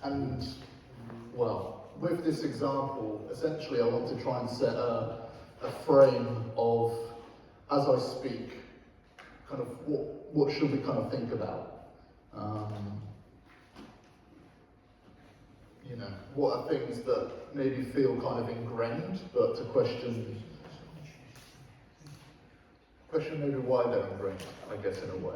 And, well, with this example, essentially I want to try and set a frame of, as I speak, kind of what should we kind of think about? You know, what are things that maybe feel kind of ingrained, but to question maybe why they're ingrained, I guess, in a way.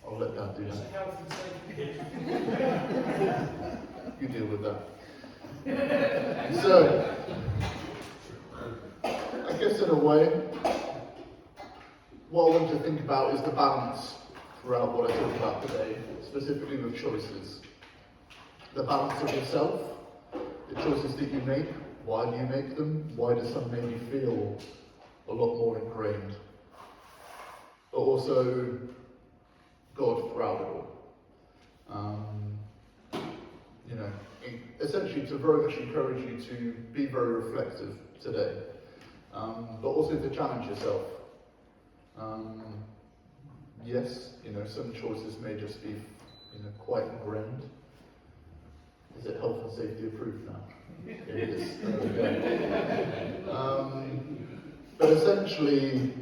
I'll let that do that. Health and safety. You deal with that. So, I guess in a way, what I want to think about is the balance throughout what I talk about today, specifically with choices. The balance of yourself, the choices that you make, why do you make them, why do some maybe feel a lot more ingrained, but also God throughout it all. You know, essentially to very much encourage you to be very reflective today, but also to challenge yourself. Yes, you know, some choices may just be, you know, quite ingrained. Is it health and safety approved now? It is. But essentially,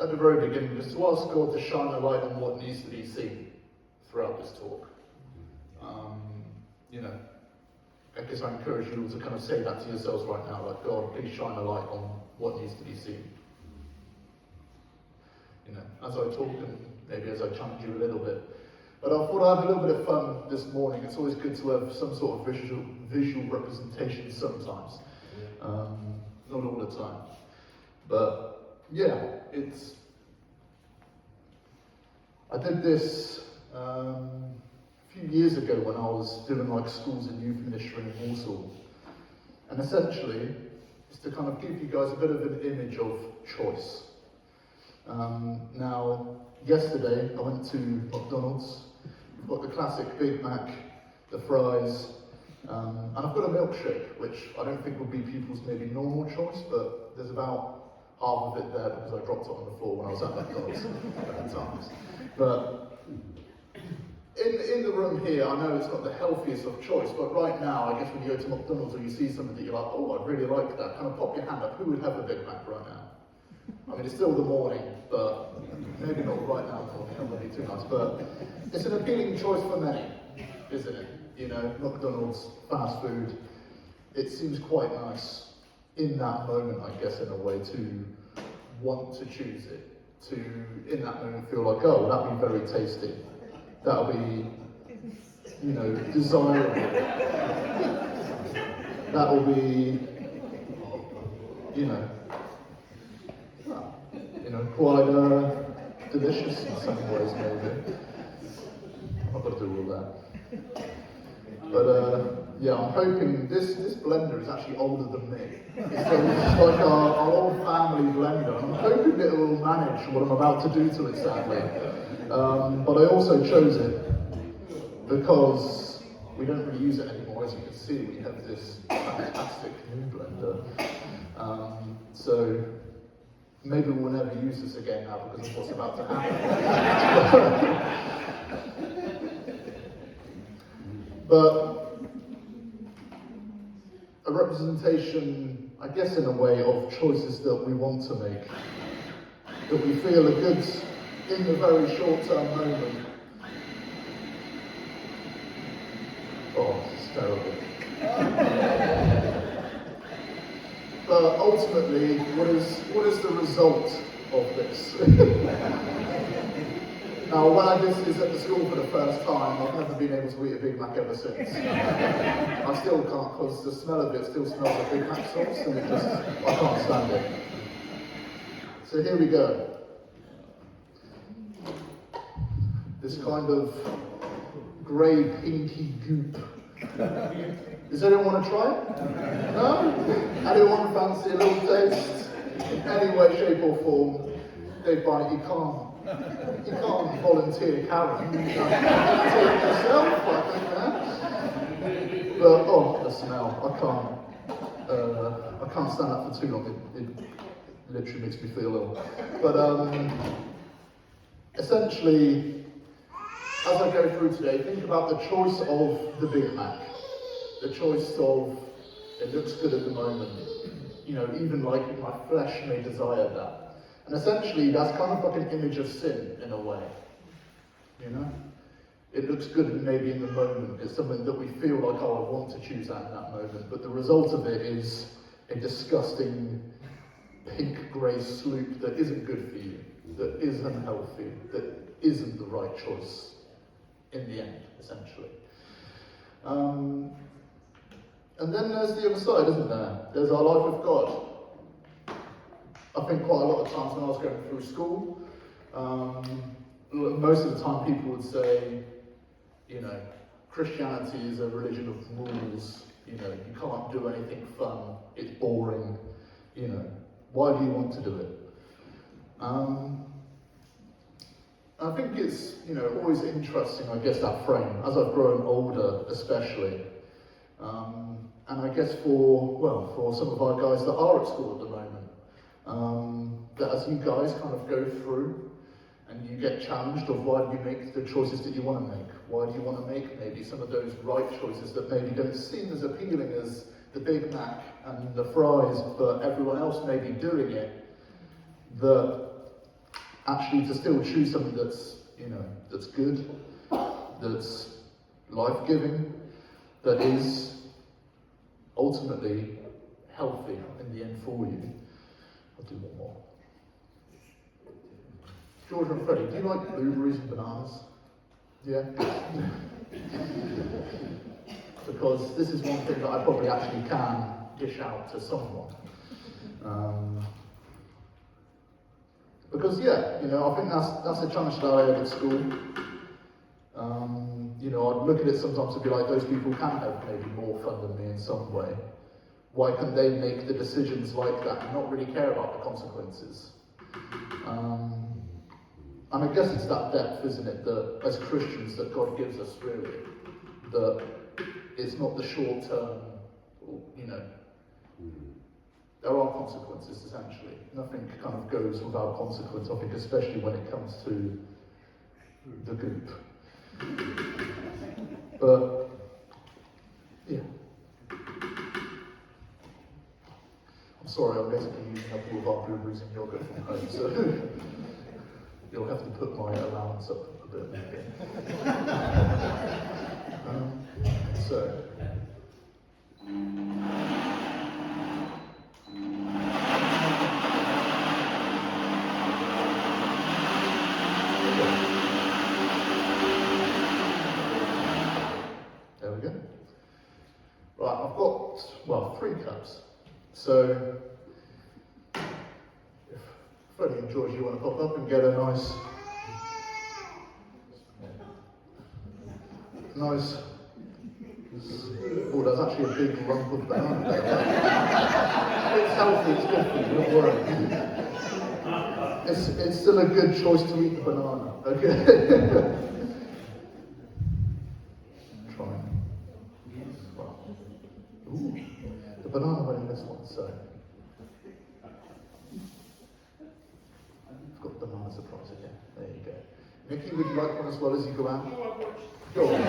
at the very beginning, just to ask God to shine a light on what needs to be seen throughout this talk. You know, I guess I encourage you all to kind of say that to yourselves right now, like, God, please shine a light on what needs to be seen. You know, as I talk and maybe as I challenge you a little bit. But I thought I'd have a little bit of fun this morning. It's always good to have some sort of visual representation sometimes. Not all the time. But yeah, I did this a few years ago when I was doing like schools and youth ministry in Warsaw. And essentially, it's to kind of give you guys a bit of an image of choice. Now, yesterday I went to McDonald's. I've got the classic Big Mac, the fries, and I've got a milkshake, which I don't think would be people's maybe normal choice, but there's about half of it there because I dropped it on the floor when I was at McDonald's at the times. But in the room here, I know it's not the healthiest of choice, but right now, I guess when you go to McDonald's or you see something that you're like, oh, I'd really like that, kind of pop your hand up. Who would have a Big Mac right now? I mean, it's still the morning, but maybe not right now, that would be too nice. But it's an appealing choice for many, isn't it? You know, McDonald's, fast food, it seems quite nice in that moment, I guess, in a way, to want to choose it. To, in that moment, feel like, oh, well, that'd be very tasty. That'll be, you know, desirable. That'll be, you know, quite delicious in some ways, maybe. I'm not going to do all that. But yeah, I'm hoping this blender is actually older than me. It's like our old family blender. I'm hoping it will manage what I'm about to do to it, sadly. But I also chose it because we don't really use it anymore. As you can see, we have this fantastic new blender. So maybe we'll never use this again now because of what's about to happen. But a representation, I guess in a way, of choices that we want to make, that we feel are good in the very short-term moment. Oh, this is terrible. But ultimately, what is the result of this? Now, when I did this at the school for the first time, I've never been able to eat a Big Mac ever since. I still can't, because the smell of it still smells like Big Mac sauce, and I can't stand it. So here we go. This kind of grey, pinky goop. Does anyone want to try it? No? Anyone fancy a little taste? In any way, shape or form? Dave Barnett, you can't volunteer Karen. You can't volunteer yourself, I think, But, oh, the smell. I can't stand that for too long. It literally makes me feel ill. But, essentially, go through today, think about the choice of the Big Mac. The choice of, it looks good at the moment. You know, even like my flesh may desire that. And essentially, that's kind of like an image of sin in a way. You know? It looks good maybe in the moment. It's something that we feel like, oh, I want to choose that in that moment. But the result of it is a disgusting pink-grey sloop that isn't good for you, that is unhealthy, that isn't the right choice in the end, essentially. And then there's the other side, isn't there? There's our life with God. I think quite a lot of times when I was going through school, most of the time people would say, you know, Christianity is a religion of rules, you know, you can't do anything fun, it's boring, you know, why do you want to do it? I think it's, you know, always interesting, I guess, that frame, as I've grown older especially. And I guess for some of our guys that are at school at the moment, that as you guys kind of go through and you get challenged of why do you make the choices that you want to make? Why do you want to make maybe some of those right choices that maybe don't seem as appealing as the Big Mac and the fries, but everyone else may be doing it, that actually to still choose something that's, you know, that's good, that's life-giving, that is ultimately healthy in the end for you. I'll do one more. George and Freddie, do you like blueberries and bananas? Yeah? Because this is one thing that I probably actually can dish out to someone. Because yeah, you know, I think that's a challenge that I had at school. You know, I'd look at it sometimes and be like, those people can have maybe more fun than me in some way. Why can they make the decisions like that and not really care about the consequences? And I guess it's that depth, isn't it, that as Christians that God gives us really, that it's not the short term, you know, there are consequences essentially. Nothing kind of goes without consequence, I think, especially when it comes to the goop. But, yeah. I'm sorry, I'm basically using up all of our blueberries and yogurt from home, so you'll have to put my allowance up a bit maybe. So. There we go. Right, I've got, 3 cups. So, if Freddie and George, you want to pop up and get a nice, oh, there's actually a big lump of banana there. It's healthy, it's good for you, don't worry. It's still a good choice to eat the banana, okay? Try. Ooh, the banana went in this one, so. I've got the banana surprise again. There you go. Nikki, would you like one as well as you go out? Go on.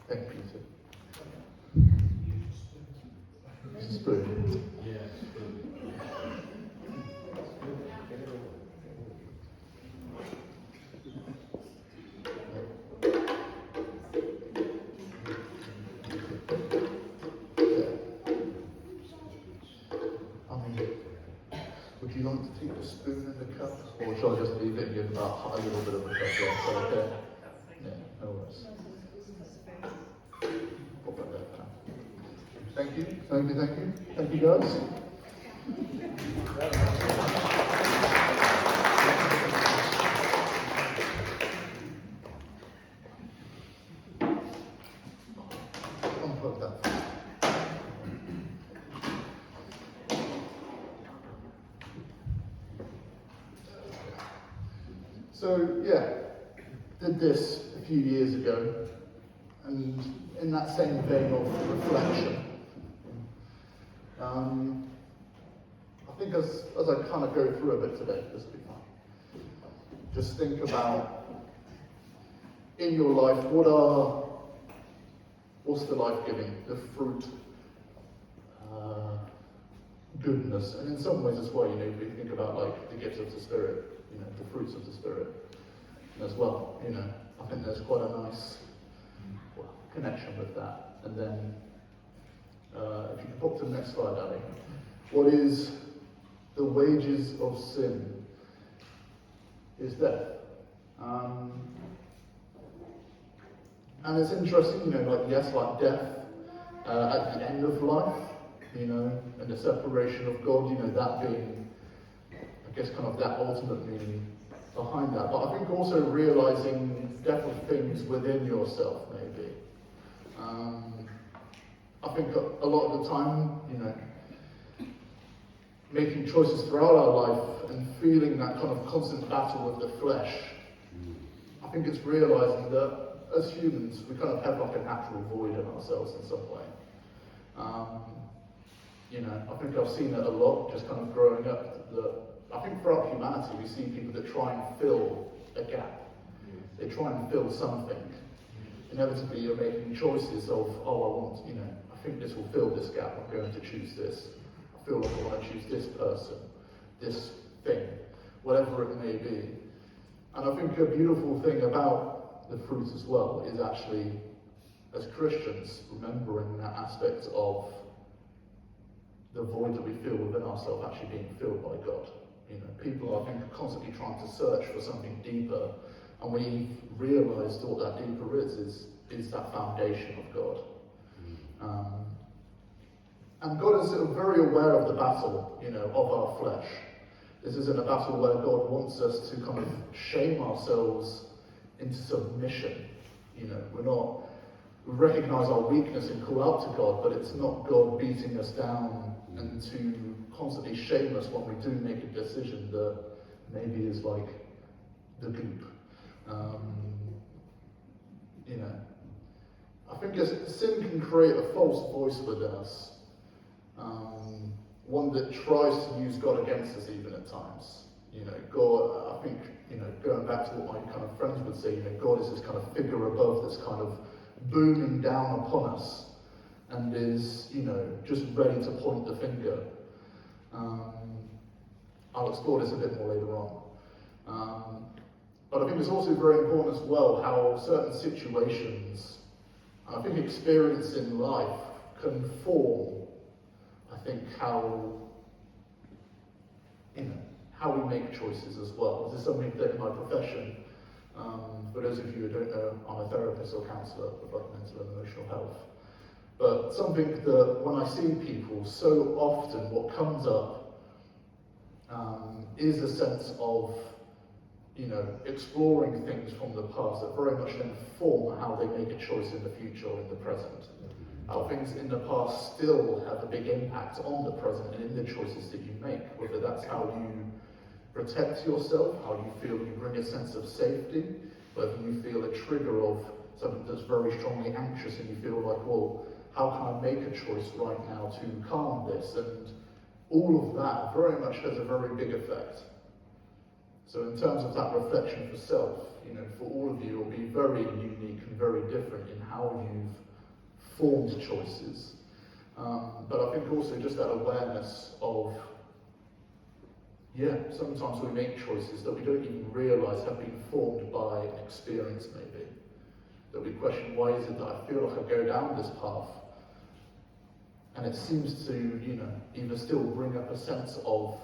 Thank you, sir. Spoon. Yeah, spoon. Would you like to take the spoon and the cup, or shall I just leave it and give about a little bit of a cup? Yeah, okay. Yeah, no worries. Pop that there for now. Thank you, thank you, thank you. Thank you, guys. Unplug that. So, yeah, did this a few years ago, and in that same vein of reflection, I think think as I kind of go through a bit today, this will be fun. Just think about, in your life, what's the life-giving, the fruit, goodness, and in some ways as well, you know, if you think about like the gifts of the Spirit, you know, the fruits of the Spirit as well, you know, I think there's quite a nice connection with that. And then, if you can pop to the next slide, Ali. What is the wages of sin? Is death. And it's interesting, you know, like, yes, like death at the end of life, you know, and the separation of God, you know, that being, I guess, kind of that ultimate meaning behind that. But I think also realizing death of things within yourself, maybe. I think a lot of the time, you know, making choices throughout our life and feeling that kind of constant battle with the flesh, I think it's realizing that as humans, we kind of have like a natural void in ourselves in some way. You know, I think I've seen it a lot, just kind of growing up, that I think throughout humanity we see people that try and fill a gap. They try and fill something. Inevitably you're making choices of, oh, I want, you know, I think this will fill this gap, I'm going to choose this. I feel like I want to choose this person, this thing, whatever it may be. And I think a beautiful thing about the fruit as well is actually, as Christians, remembering that aspect of the void that we feel within ourselves actually being filled by God. You know, people, I think, are constantly trying to search for something deeper, and we've realised what that deeper is that foundation of God. And God is very aware of the battle, you know, of our flesh. This isn't a battle where God wants us to kind of shame ourselves into submission. You know, we recognise our weakness and call out to God, but it's not God beating us down and to constantly shame us when we do make a decision that maybe is like the goop. You know, I think sin can create a false voice within us. One that tries to use God against us even at times. You know, God, I think, you know, going back to what my kind of friends would say, you know, God is this kind of figure above that's kind of booming down upon us and is, you know, just ready to point the finger. I'll explore this a bit more later on. But I think it's also very important as well how certain situations, and I think experience in life can form, I think, how we make choices as well. This is something that in my profession, for those of you who don't know, I'm a therapist or counsellor with like mental and emotional health. But something that when I see people, so often what comes up is a sense of, you know, exploring things from the past that very much then form how they make a choice in the future or in the present. How things in the past still have a big impact on the present and in the choices that you make, whether that's how you protect yourself, how you feel you bring a sense of safety, whether you feel a trigger of something that's very strongly anxious and you feel like, well, how can I make a choice right now to calm this? And all of that very much has a very big effect. So in terms of that reflection for self, you know, for all of you, it will be very unique and very different in how you've formed choices. But I think also just that awareness of, sometimes we make choices that we don't even realise have been formed by an experience maybe. That we question, why is it that I feel like I go down this path? And it seems to, you know, either still bring up a sense of,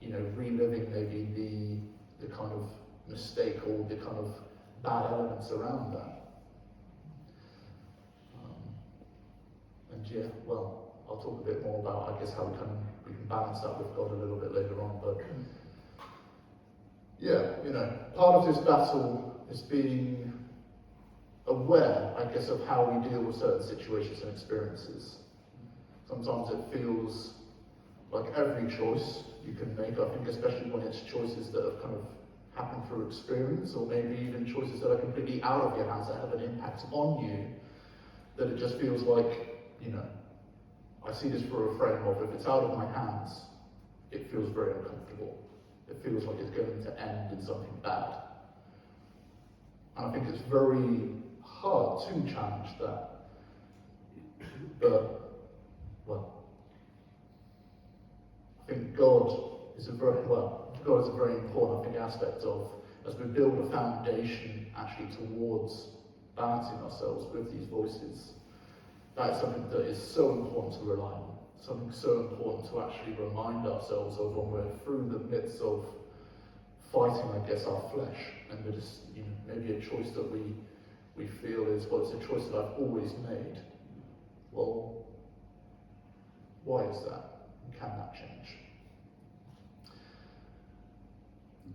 you know, reliving maybe the kind of mistake or the kind of bad elements around that. I'll talk a bit more about, I guess, how we can balance that with God a little bit later on. But you know, part of this battle is being aware, I guess, of how we deal with certain situations and experiences. Sometimes it feels like every choice you can make, I think, especially when it's choices that have kind of happened through experience, or maybe even choices that are completely out of your hands that have an impact on you, that it just feels like, you know, I see this through a frame of, if it's out of my hands, it feels very uncomfortable. It feels like it's going to end in something bad. And I think it's very hard to challenge that. But, well, I think God is a very important, I think, aspect of, as we build a foundation actually towards balancing ourselves with these voices. That is something that is so important to rely on, something so important to actually remind ourselves of when we're through the midst of fighting, I guess, our flesh. And that is, maybe a choice that we feel is, well, it's a choice that I've always made. Well, why is that? And can that change?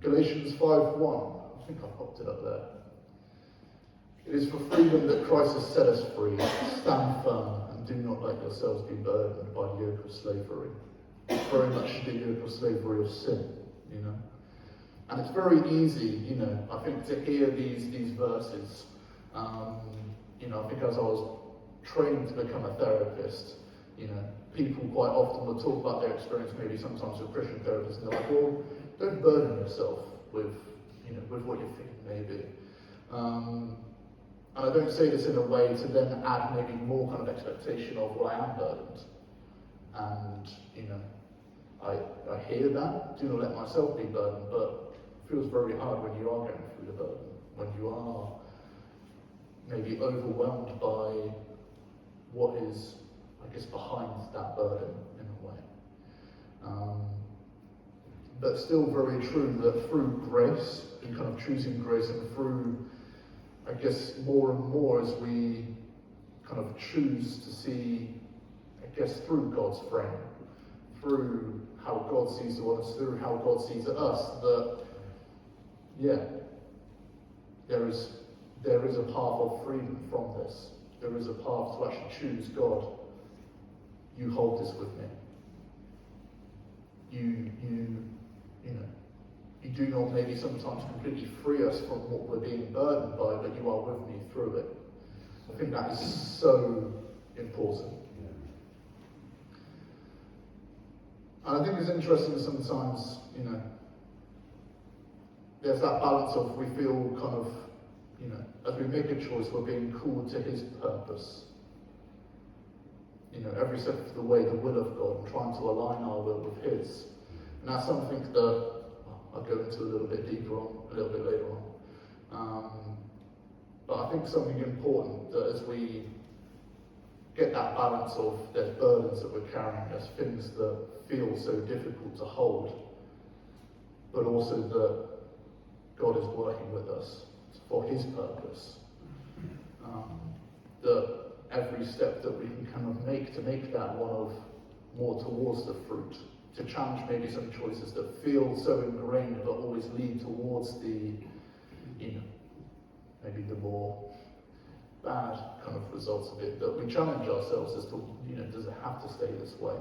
Galatians 5:1, I think I popped it up there. It is for freedom that Christ has set us free. Stand firm and do not let yourselves be burdened by the yoke of slavery. It's very much the yoke of slavery of sin, And it's very easy, I think, to hear these verses. I think as I was training to become a therapist, people quite often will talk about their experience, maybe sometimes with Christian therapists, and they're like, well, don't burden yourself with what you think maybe. And I don't say this in a way to then add maybe more kind of expectation of, well, I am burdened. And, I hear that, do not let myself be burdened, but it feels very hard when you are going through the burden, when you are maybe overwhelmed by what is, I guess, behind that burden in a way. But still very true that through grace, and kind of choosing grace, and through, I guess, more and more as we kind of choose to see, I guess, through God's frame, through how God sees the world, through how God sees us, that, there is a path of freedom from this. There is a path to actually choose God. You hold this with me. You do not maybe sometimes completely free us from what we're being burdened by, but you are with me through it. I think that is so important. And I think it's interesting sometimes, there's that balance of we feel kind of, as we make a choice, we're being called to his purpose. Every step of the way, the will of God, and trying to align our will with his. And that's something that I'll go into a little bit deeper on, a little bit later on. But I think something important that as we get that balance of there's burdens that we're carrying, there's things that feel so difficult to hold, but also that God is working with us for his purpose. That every step that we can kind of make to make that one of more towards the fruit, to challenge maybe some choices that feel so ingrained but always lead towards the, maybe the more bad kind of results of it, that we challenge ourselves as to, does it have to stay this way?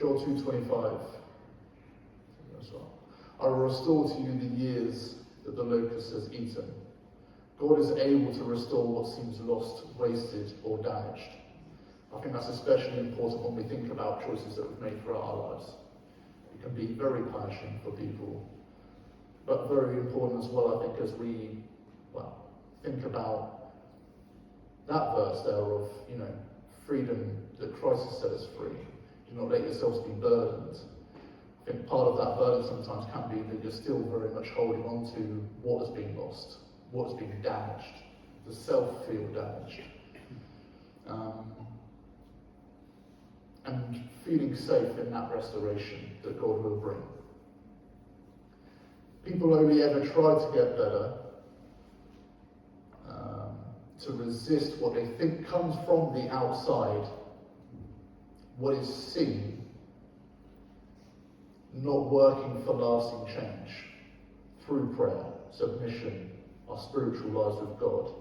Joel 2:25. I will restore to you the years that the locust has eaten. God is able to restore what seems lost, wasted, or damaged. I think that's especially important when we think about choices that we've made throughout our lives. It can be very punishing for people, but very important as well, I think, as we, think about that verse there of, freedom that Christ has set us free. Do not let yourselves be burdened. I think part of that burden sometimes can be that you're still very much holding on to what has been lost, what has been damaged, the self feel damaged. And feeling safe in that restoration that God will bring. People only ever try to get better, to resist what they think comes from the outside, what is seen, not working for lasting change through prayer, submission, our spiritual lives with God,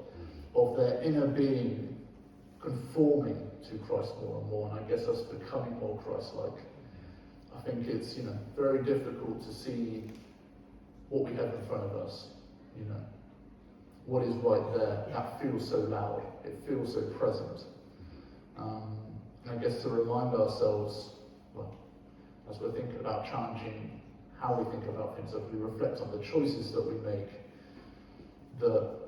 of their inner being conforming to Christ more and more, and I guess us becoming more Christ-like. I think it's, very difficult to see what we have in front of us, what is right there. That feels so loud, it feels so present. And I guess to remind ourselves, well, as we're thinking about challenging how we think about things, as we reflect on the choices that we make, that,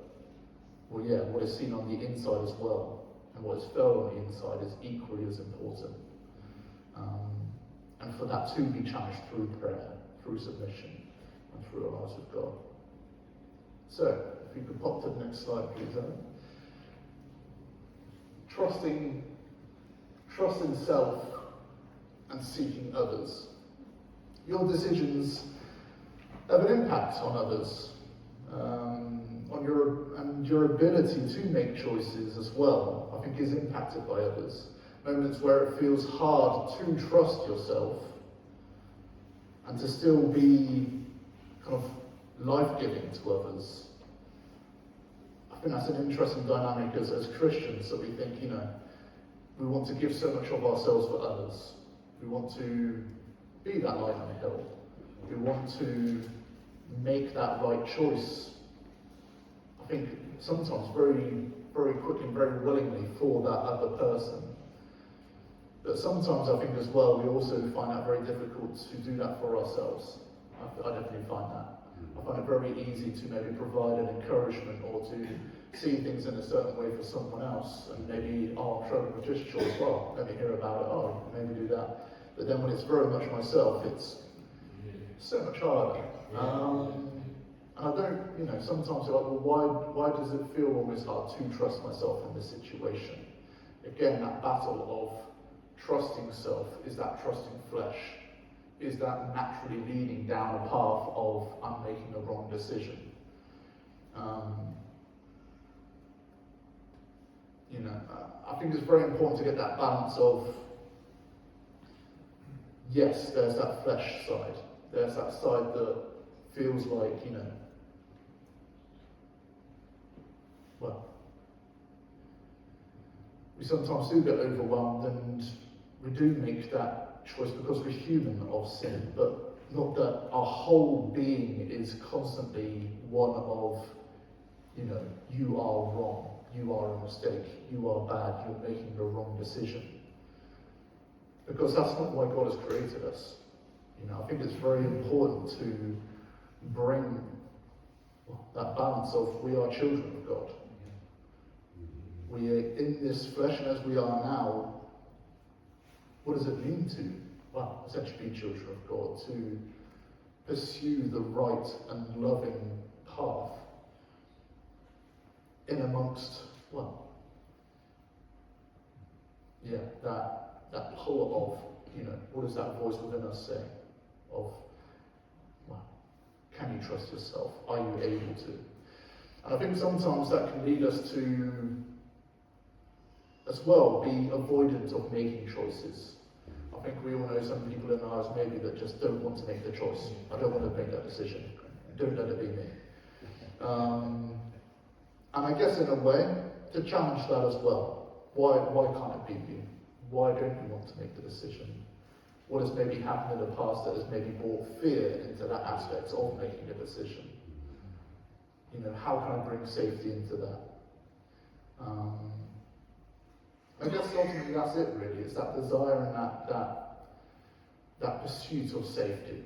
well, yeah, what is seen on the inside as well, and what is felt on the inside is equally as important. And for that to be challenged through prayer, through submission, and through our lives with God. So, if you could pop to the next slide, please, Ellen. Trusting self and seeking others. Your decisions have an impact on others, on your ability to make choices as well, I think, is impacted by others. Moments where it feels hard to trust yourself and to still be kind of life-giving to others. I think that's an interesting dynamic as Christians, that we think, we want to give so much of ourselves for others. We want to be that light on the hill. We want to make that right choice. I think sometimes very, very quickly and very willingly for that other person. But sometimes I think as well, we also find that very difficult to do that for ourselves. I definitely find that. I find it very easy to maybe provide an encouragement or to see things in a certain way for someone else, and maybe, I'm struggling with this choice, well, let me hear about it, maybe do that. But then when it's very much myself, it's so much harder. And I don't, sometimes you're like, well, why does it feel almost hard to trust myself in this situation? Again, that battle of trusting self, is that trusting flesh? Is that naturally leading down a path of, I'm making a wrong decision? I think it's very important to get that balance of, yes, there's that flesh side. There's that side that feels like, well, we sometimes do get overwhelmed and we do make that choice because we're human of sin, but not that our whole being is constantly one of, you are wrong, you are a mistake, you are bad, you're making the wrong decision. Because that's not why God has created us. I think it's very important to bring that balance of, we are children of God. We are in this flesh, and as we are now, what does it mean to, essentially be children of God, to pursue the right and loving path in amongst, that pull of, what does that voice within us say? Of, can you trust yourself? Are you able to? And I think sometimes that can lead us to, as well, be avoidant of making choices. I think we all know some people in our lives maybe that just don't want to make the choice. I don't want to make that decision. Don't let it be me. And I guess in a way, to challenge that as well. Why can't it be you? Why don't you want to make the decision? What has maybe happened in the past that has maybe brought fear into that aspect of making a decision? How can I bring safety into that? I guess ultimately that's it really. It's that desire and that pursuit of safety.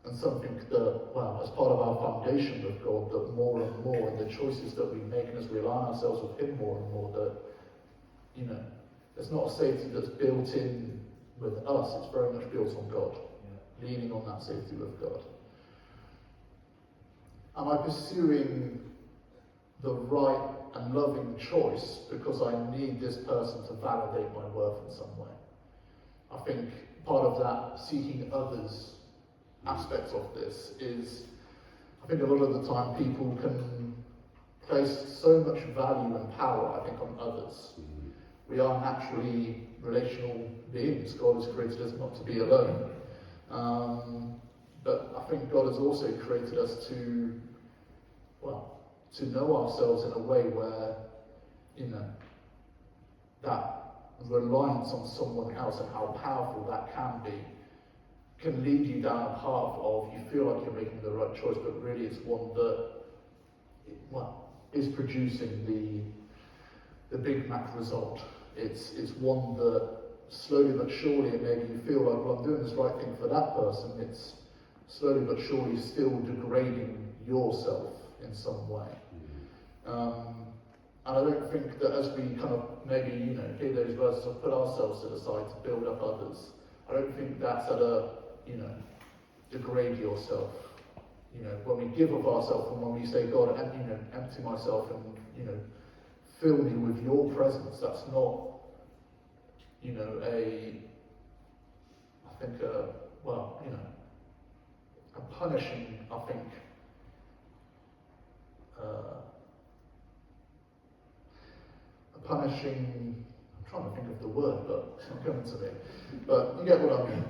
And something that, as part of our foundation with God, that more and more in the choices that we make and as we align ourselves with Him more and more, that, there's not a safety that's built in with us, it's very much built on God, leaning on that safety with God. Am I pursuing the right and loving choice because I need this person to validate my worth in some way? I think part of that seeking others aspect of this is, I think a lot of the time people can place so much value and power, I think, on others. We are naturally relational beings. God has created us not to be alone. But I think God has also created us to know ourselves in a way where, that reliance on someone else and how powerful that can lead you down a path of, you feel like you're making the right choice, but really it's one that, is producing the the Big Mac result. It's one that slowly but surely, and maybe you feel like, well, I'm doing this right thing for that person. It's slowly but surely still degrading yourself in some way. And I don't think that as we kind of maybe, hear those verses or put ourselves to the side to build up others, I don't think that's at a, degrade yourself. When we give of ourselves and when we say, God, empty myself and, fill me with your presence, that's not, a punishing, I think, I'm trying to think of the word, but it's not coming to me. But you get what I mean.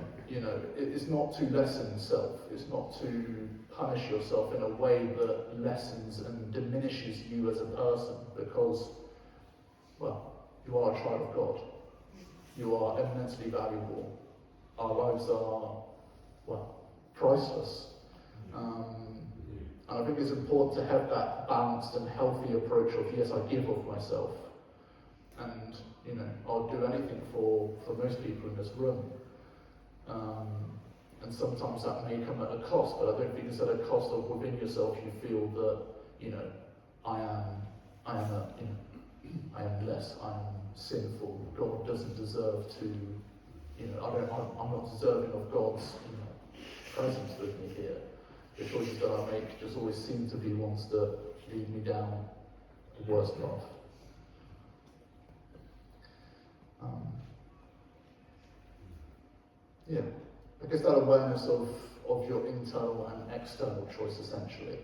It's not to lessen self. It's not to punish yourself in a way that lessens and diminishes you as a person, because, you are a child of God. You are immensely valuable. Our lives are, priceless. And I think it's important to have that balanced and healthy approach of, yes, I give of myself. And, I'll do anything for most people in this room. And sometimes that may come at a cost, but I don't think it's at a cost of within yourself you feel that, I am less, I am sinful. God doesn't deserve to, I'm not deserving of God's, presence with me here. The choices that I make just always seem to be ones that lead me down the worst path. I guess that awareness of your internal and external choice, essentially.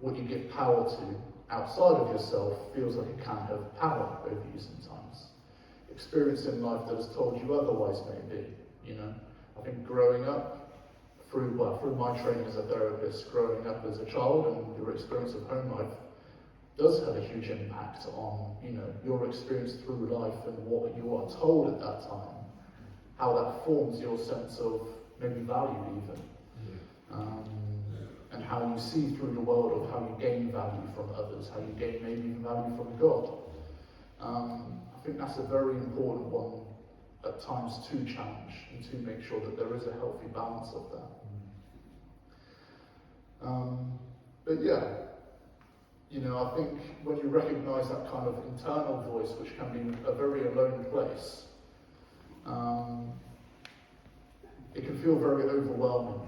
What you give power to outside of yourself feels like it can have power over you sometimes. Experience in life that has told you otherwise, maybe. I think growing up, through my training as a therapist, growing up as a child and your experience of home life does have a huge impact on, your experience through life and what you are told at that time. How that forms your sense of maybe value even. And how you see through the world of how you gain value from others, how you gain maybe even value from God. I think that's a very important one at times to challenge and to make sure that there is a healthy balance of that. I think when you recognise that kind of internal voice, which can be a very alone place, it can feel very overwhelming,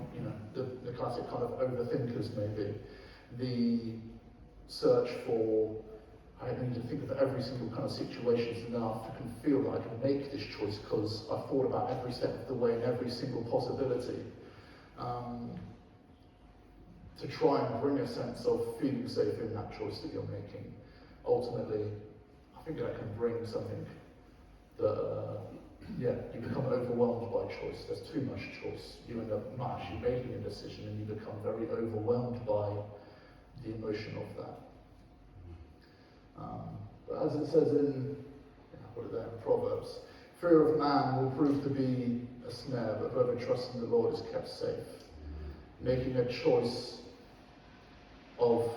the classic kind of overthinkers maybe. The search for, I need to think of every single kind of situation enough to can feel that I can make this choice because I've thought about every step of the way and every single possibility. To try and bring a sense of feeling safe in that choice that you're making. Ultimately, I think that can bring something that, you become overwhelmed by choice. There's too much choice. You end up not actually making a decision and you become very overwhelmed by the emotion of that. But as it says in Proverbs, fear of man will prove to be a snare, but whoever trusts in the Lord is kept safe. Making a choice of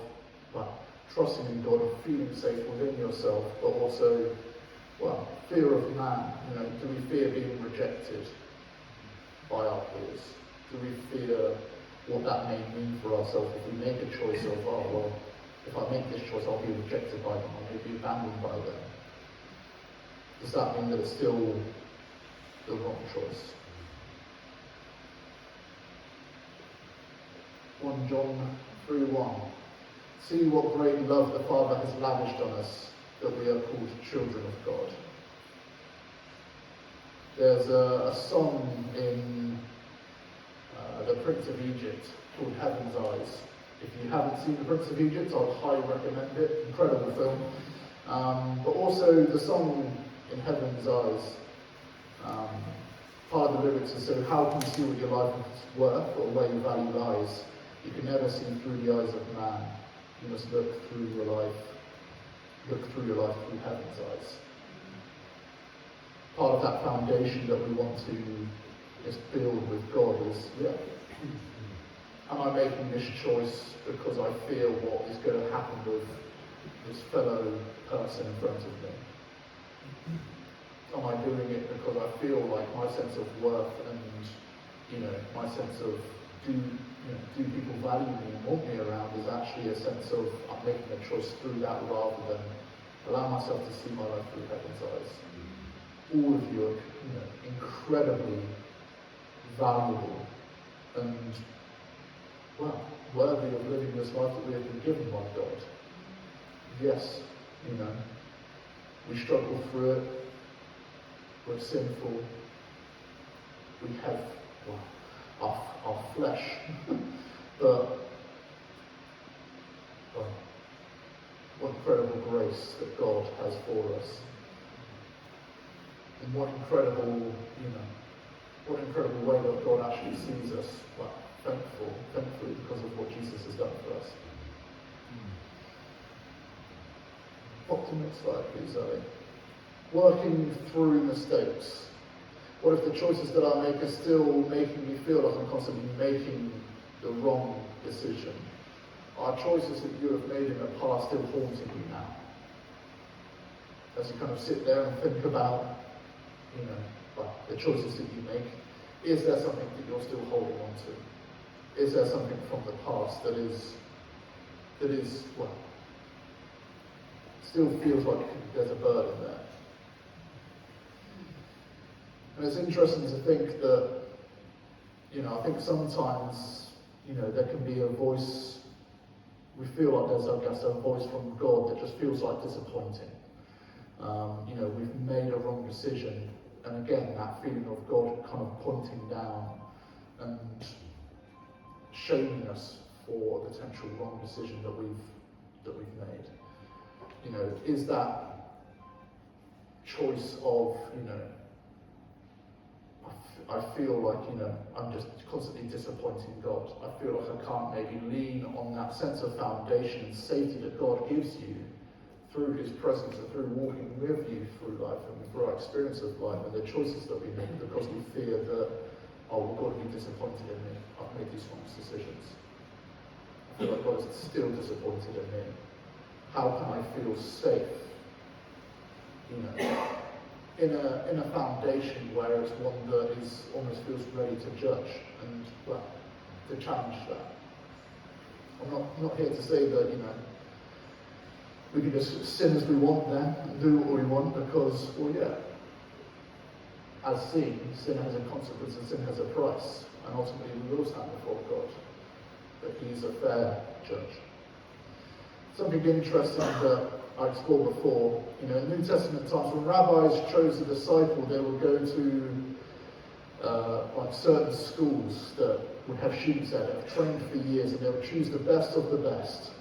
trusting in God, of feeling safe within yourself, but also, fear of man. Do we fear being rejected by our peers? Do we fear what that may mean for ourselves if we make a choice of, if I make this choice, I'll be rejected by them, I'll be abandoned by them? Does that mean that it's still the wrong choice? 1 John 3:1. See what great love the Father has lavished on us, that we are called children of God. There's a song in The Prince of Egypt called Heaven's Eyes. If you haven't seen The Prince of Egypt, I'd highly recommend it. Incredible film. But also the song in Heaven's Eyes, part of the lyrics is, so how can you see what your life is worth or where your value lies? You can never see through the eyes of man. You must look through your life through heaven's eyes. Part of that foundation that we want to just build with God is, am I making this choice because I fear what is going to happen with this fellow person in front of me? Am I doing it because I feel like my sense of worth and, my sense of do people value me and want me around is actually a sense of I'm making a choice through that rather than allow myself to see my life through heaven's eyes. All of you are, incredibly valuable and, worthy of living this life that we have been given by God. Yes, we struggle through it. We're sinful. We have our flesh. But what incredible grace that God has for us. And what incredible way that God actually sees us. Thankfully because of what Jesus has done for us. Pop to the next slide, please, Zoe. Working through mistakes. What if the choices that I make are still making me feel like I'm constantly making the wrong decision? Are choices that you have made in the past still haunting you now? As you kind of sit there and think about, the choices that you make, is there something that you're still holding on to? Is there something from the past that still feels like there's a burden there? And it's interesting to think that, I think sometimes, there can be a voice, we feel like there's, a voice from God that just feels like disappointing. We've made a wrong decision, and again, that feeling of God kind of pointing down and shaming us for a potential wrong decision that we've made. Is that choice of, I feel like, I'm just constantly disappointing God. I feel like I can't maybe lean on that sense of foundation and safety that God gives you through his presence and through walking with you through life and through our experience of life and the choices that we make, because we fear that, God will be disappointed in me. I've made these wrong decisions. I feel like God is still disappointed in me. How can I feel safe? In a foundation where it's one that almost feels ready to judge and to challenge that. I'm not here to say that we can just sin as we want then and do what we want because as sin has a consequence and sin has a price, and ultimately we will stand before God. But he is a fair judge. Something interesting that I explored before, in New Testament times, when rabbis chose a disciple, they would go to certain schools that would have students there that have trained for years, and they would choose the best of the best.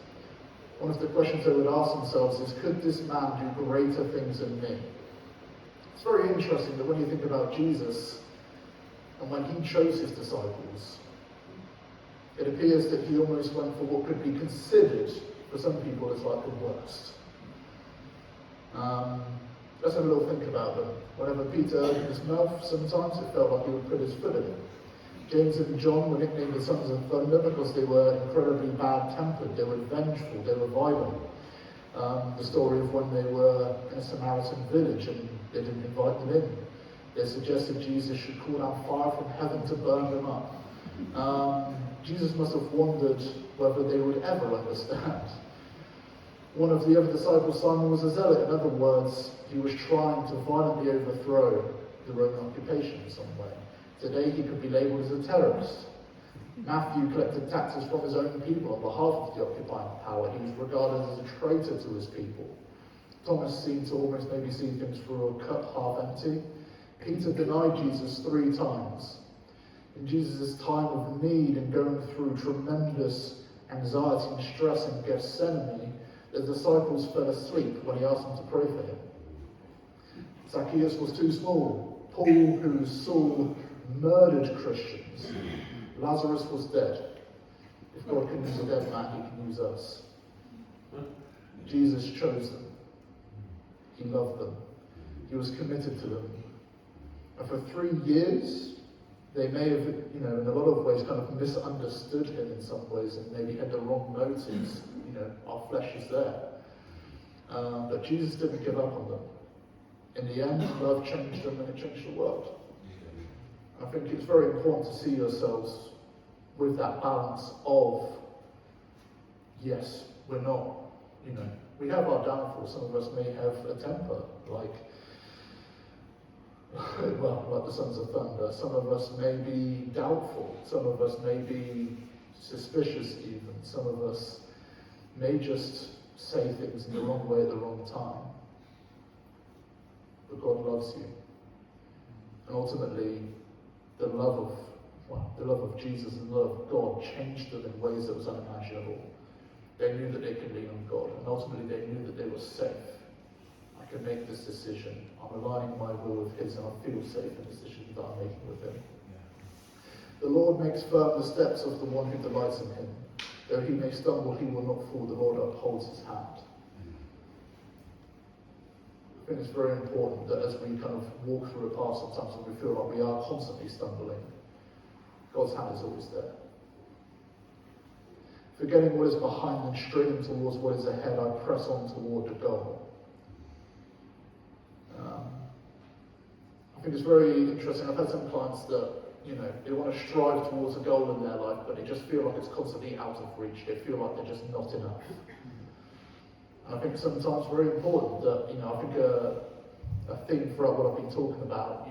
One of the questions they would ask themselves is, could this man do greater things than me? It's very interesting that when you think about Jesus, and when he chose his disciples, it appears that he almost went for what could be considered, for some people, as like the worst. Let's have a little think about them. Whenever Peter opened his mouth, sometimes it felt like he would put his foot in it. James and John were nicknamed the sons of thunder because they were incredibly bad-tempered, they were vengeful, they were violent. The story of when they were in a Samaritan village and they didn't invite them in. They suggested Jesus should call down fire from heaven to burn them up. Jesus must have wondered whether they would ever understand. One of the other disciples, Simon, was a zealot. In other words, he was trying to violently overthrow the Roman occupation in some way. Today he could be labelled as a terrorist. Matthew collected taxes from his own people on behalf of the occupying power. He was regarded as a traitor to his people. Thomas seemed to almost maybe see things through a cup half empty. Peter denied Jesus 3 times. In Jesus' time of need and going through tremendous anxiety and stress in Gethsemane, the disciples fell asleep when he asked them to pray for him. Zacchaeus was too small. Paul, who Saul murdered Christians. Lazarus was dead. If God can use a dead man, he can use us. Jesus chose them. He loved them. He was committed to them. And for 3 years, they may have, in a lot of ways, kind of misunderstood him in some ways and maybe had the wrong motives. Our flesh is there. But Jesus didn't give up on them. In the end, love changed them and it changed the world. I think it's very important to see yourselves with that balance of, yes, we're not, we have our downfalls. Some of us may have a temper, like the sons of thunder. Some of us may be doubtful. Some of us may be suspicious even. Some of us may just say things in the wrong way at the wrong time. But God loves you. And ultimately, the love of Jesus and the love of God changed them in ways that was unimaginable. They knew that they could lean on God, and ultimately they knew that they were safe. I can make this decision. I'm aligning my will with His, and I feel safe in the decisions that I'm making with Him. The Lord makes firm the steps of the one who delights in Him. Though he may stumble, he will not fall. The Lord upholds his hand. I think it's very important that as we kind of walk through a path sometimes when we feel like we are constantly stumbling, God's hand is always there. Forgetting what is behind and straining towards what is ahead, I press on toward the goal. I think it's very interesting. I've had some clients that, they want to strive towards a goal in their life, but they just feel like it's constantly out of reach. They feel like they're just not enough. And I think sometimes very important that, I think a theme throughout what I've been talking about,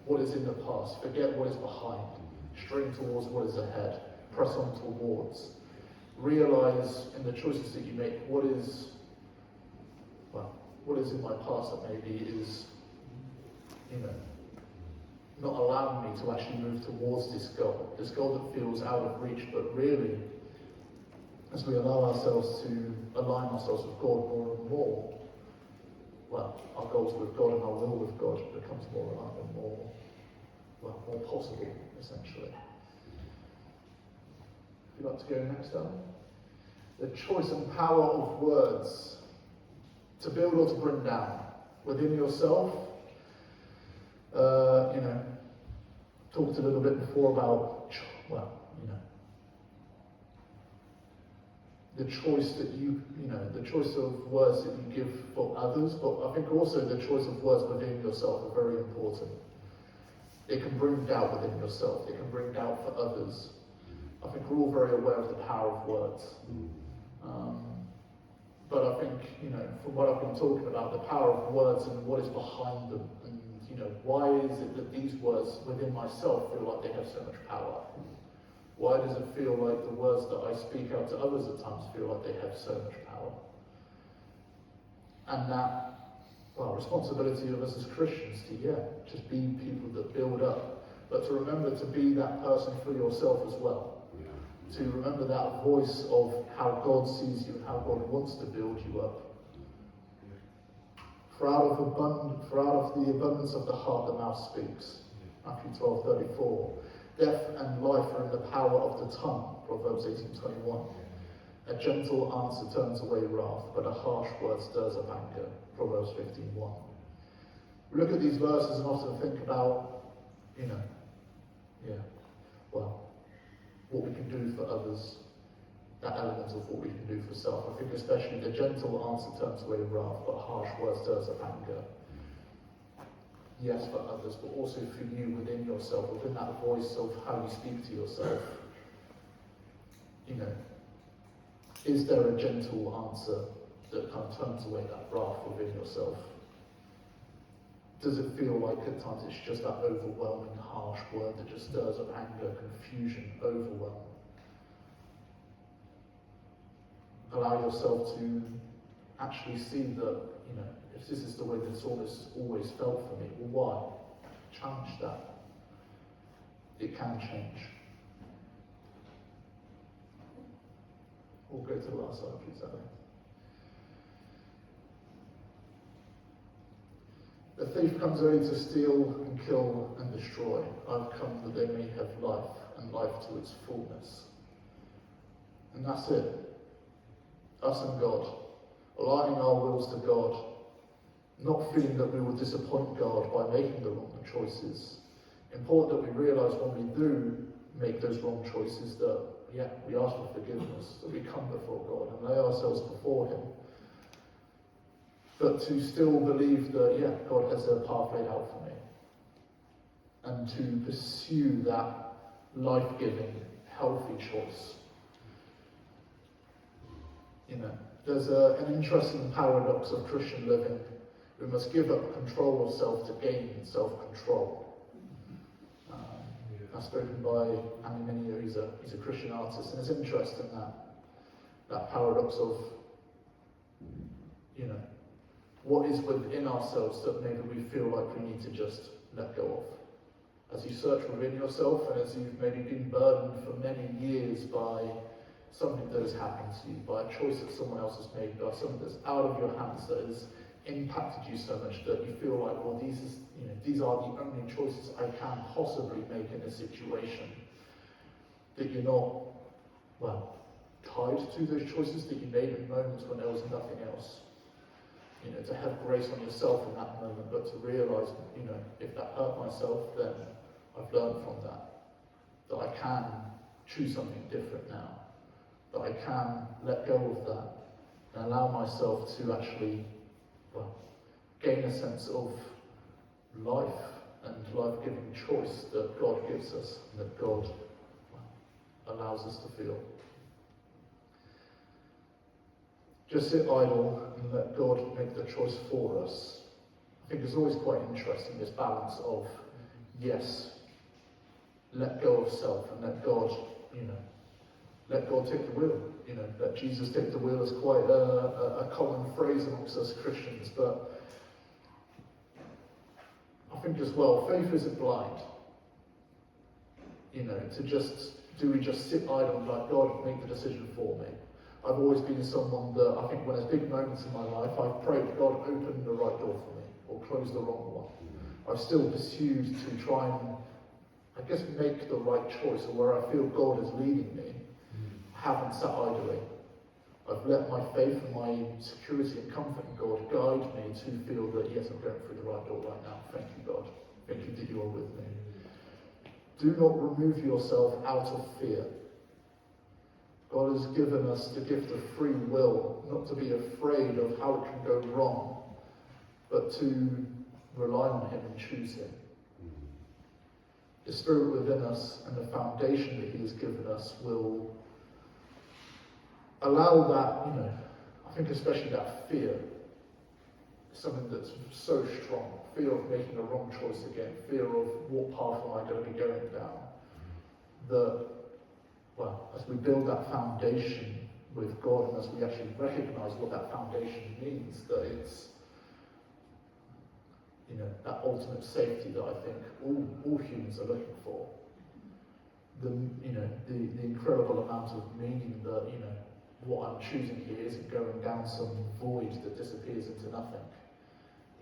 what is in the past, forget what is behind, strain towards what is ahead, press on towards. Realize in the choices that you make what is in my past that maybe is, not allowing me to actually move towards this goal that feels out of reach, but really, as we allow ourselves to align ourselves with God more and more, our goals with God and our will with God becomes more aligned and more possible, essentially. If you'd like to go next, Alan. The choice and power of words to build or to bring down within yourself. Talked a little bit before about, the choice that the choice of words that you give for others, but I think also the choice of words within yourself are very important. It can bring doubt within yourself. It can bring doubt for others. I think we're all very aware of the power of words. But I think, from what I've been talking about, the power of words and what is behind them, and, why is it that these words within myself feel like they have so much power? Why does it feel like the words that I speak out to others at times feel like they have so much power? And that, responsibility of us as Christians to, just be people that build up, but to remember to be that person for yourself as well. To remember that voice of how God sees you and how God wants to build you up. For out of the abundance of the heart the mouth speaks. Matthew 12:34. Death and life are in the power of the tongue. Proverbs 18:21. A gentle answer turns away wrath, but a harsh word stirs up anger. Proverbs 15:1. We look at these verses and often think about, what we can do for others, that element of what we can do for self. I think especially the gentle answer turns away wrath, but harsh words stirs up anger. Yes, for others, but also for you within yourself, within that voice of how you speak to yourself. Is there a gentle answer that kind of turns away that wrath within yourself? Does it feel like at times it's just that overwhelming, harsh word that just stirs up anger, confusion, overwhelm? Allow yourself to actually see that, if this is the way that it's always felt for me, well, why? Challenge that. It can change. We'll go to the last slide, please, Ali. The thief comes only to steal and kill and destroy. I've come that they may have life, and life to its fullness. And that's it. Us and God. Aligning our wills to God. Not feeling that we will disappoint God by making the wrong choices. Important that we realise when we do make those wrong choices that, we ask for forgiveness, that we come before God and lay ourselves before Him. but to still believe that, yeah, God has a path laid out for me. And to pursue that life-giving, healthy choice. You know, there's an interesting paradox of Christian living. We must give up control of self to gain self-control. That's spoken by Andy Mineo. He's a Christian artist, and it's interesting that paradox of, you know, what is within ourselves that maybe we feel like we need to just let go of. As you search within yourself, and as you've maybe been burdened for many years by something that has happened to you, by a choice that someone else has made, by something that's out of your hands that has impacted you so much that you feel like, well, these are the only choices I can possibly make in this situation. That you're not, well, tied to those choices that you made in moments when there was nothing else. You know, to have grace on yourself in that moment, but to realise, you know, if that hurt myself, then I've learned from that. That I can choose something different now. That I can let go of that and allow myself to actually, well, gain a sense of life and life-giving choice that God gives us and that God, well, allows us to feel. Just sit idle and let God make the choice for us. I think it's always quite interesting, this balance of, yes, let go of self and let God, you know, let God take the wheel. You know, let Jesus take the wheel is quite a common phrase amongst us Christians, but I think as well, faith isn't blind. You know, do we just sit idle and let God make the decision for me? I've always been someone that I think when there's big moments in my life, I've prayed, God, open the right door for me, or close the wrong one. I've still pursued to try and, I guess, make the right choice, or where I feel God is leading me. I haven't sat idly. I've let my faith and my security and comfort in God guide me to feel that, yes, I'm going through the right door right now. Thank you, God. Thank you that you are with me. Do not remove yourself out of fear. God has given us the gift of free will, not to be afraid of how it can go wrong, but to rely on him and choose him. The Spirit within us and the foundation that he has given us will allow that, you know, I think especially that fear, something that's so strong, fear of making a wrong choice again, fear of what path am I going to be going down, that, well, as we build that foundation with God and as we actually recognise what that foundation means, that it's, you know, that ultimate safety that I think all humans are looking for. The incredible amount of meaning that, you know, what I'm choosing here isn't going down some void that disappears into nothing.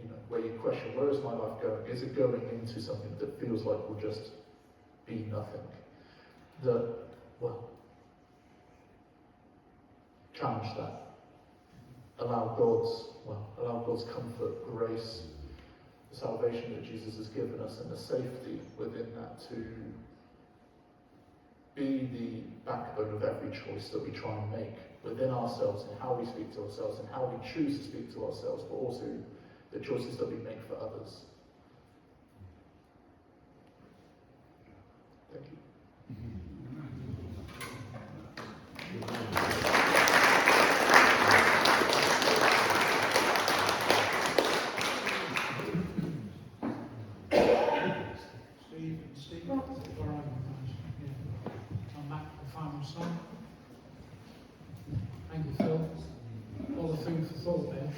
You know, where you question, where is my life going? Is it going into something that feels like will just be nothing? That, well, challenge that. Allow God's comfort, grace, the salvation that Jesus has given us, and the safety within that to be the backbone of every choice that we try and make within ourselves and how we speak to ourselves and how we choose to speak to ourselves, but also the choices that we make for others. Thank you. Steve, where are you guys? Yeah. Come back to the final song. Thank you, Phil. All the food for thought there.